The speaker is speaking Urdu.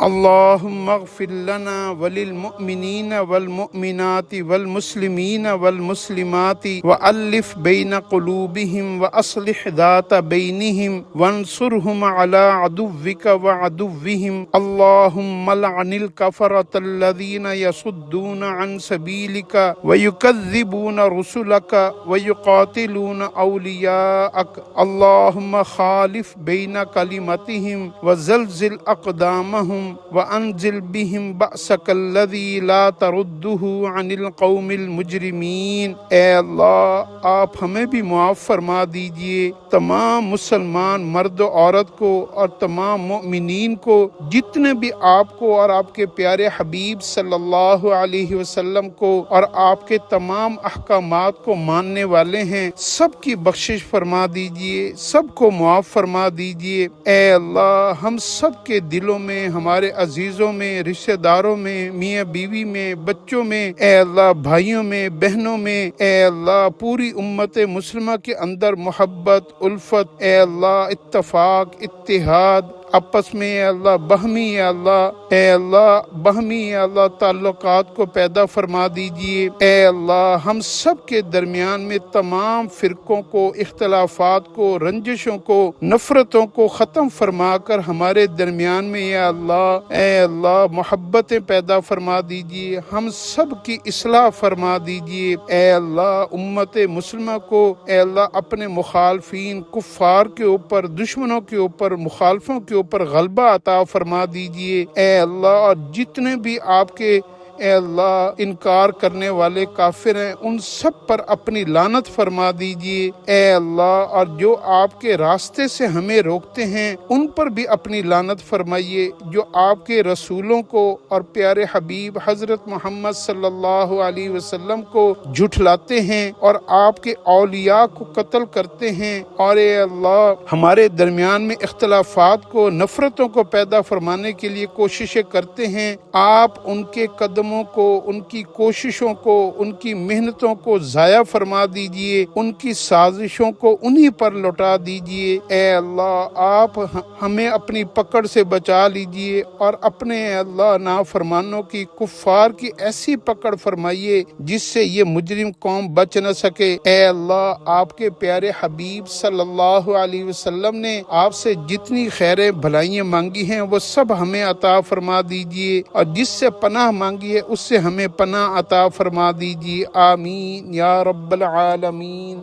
اللهم اغفر لنا وللمؤمنين والمؤمنات والمسلمين والمسلمات وألف بين قلوبهم وأصلح ذات بينهم وانصرهم على عدوك وعدوهم. اللهم لعن الكفرة الذين يصدون عن سبيلك ويكذبون رسلك ويقاتلون أولياءك. اللهم خالف بين كلمتهم وزلزل أقدامهم وأنزل بهم بأسك الذي لا ترده عن القوم المجرمین۔ اے اللہ آپ ہمیں بھی معاف فرما دیجئے، تمام مسلمان مرد و عورت کو اور تمام مومنین کو جتنے بھی آپ کو اور آپ کے پیارے حبیب صلی اللہ علیہ وسلم کو اور آپ کے تمام احکامات کو ماننے والے ہیں، سب کی بخشش فرما دیجئے، سب کو معاف فرما دیجئے۔ اے اللہ ہم سب کے دلوں میں، ہمارے عزیزوں میں، رشتہ داروں میں، میاں بیوی میں، بچوں میں، اے اللہ بھائیوں میں، بہنوں میں، اے اللہ پوری امت مسلمہ کے اندر محبت، الفت، اے اللہ اتفاق، اتحاد آپس میں، اے اللہ باہمی، اے اللہ باہمی، اے اللہ تعلقات کو پیدا فرما دیجئے۔ اے اللہ ہم سب کے درمیان میں تمام فرقوں کو، اختلافات کو، رنجشوں کو، نفرتوں کو ختم فرما کر ہمارے درمیان میں اے اللہ محبتیں پیدا فرما دیجئے، ہم سب کی اصلاح فرما دیجئے۔ اے اللہ امت مسلمہ کو اے اللہ اپنے مخالفین، کفار کے اوپر، دشمنوں کے اوپر، مخالفوں کے اوپر غلبہ عطا فرما دیجئے۔ اے اللہ اور جتنے بھی آپ کے اے اللہ انکار کرنے والے کافر ہیں، ان سب پر اپنی لعنت فرما دیجئے۔ اے اللہ اور جو آپ کے راستے سے ہمیں روکتے ہیں، ان پر بھی اپنی لعنت فرمائیے۔ جو آپ کے رسولوں کو اور پیارے حبیب حضرت محمد صلی اللہ علیہ وسلم کو جھٹلاتے ہیں اور آپ کے اولیاء کو قتل کرتے ہیں، اور اے اللہ ہمارے درمیان میں اختلافات کو، نفرتوں کو پیدا فرمانے کے لیے کوششیں کرتے ہیں، آپ ان کے قدموں کو، ان کی کوششوں کو، ان کی محنتوں کو ضائع فرما دیجئے، ان کی سازشوں کو انہی پر لوٹا دیجئے۔ اے اللہ آپ ہمیں اپنی پکڑ سے بچا لیجئے اور اپنے اے اللہ نافرمانوں کی، کفار کی ایسی پکڑ فرمائیے جس سے یہ مجرم قوم بچ نہ سکے۔ اے اللہ آپ کے پیارے حبیب صلی اللہ علیہ وسلم نے آپ سے جتنی خیریں بھلائیاں مانگی ہیں وہ سب ہمیں عطا فرما دیجئے، اور جس سے پناہ مانگی ہے اس سے ہمیں پناہ عطا فرما دیجئے۔ آمین یا رب العالمین۔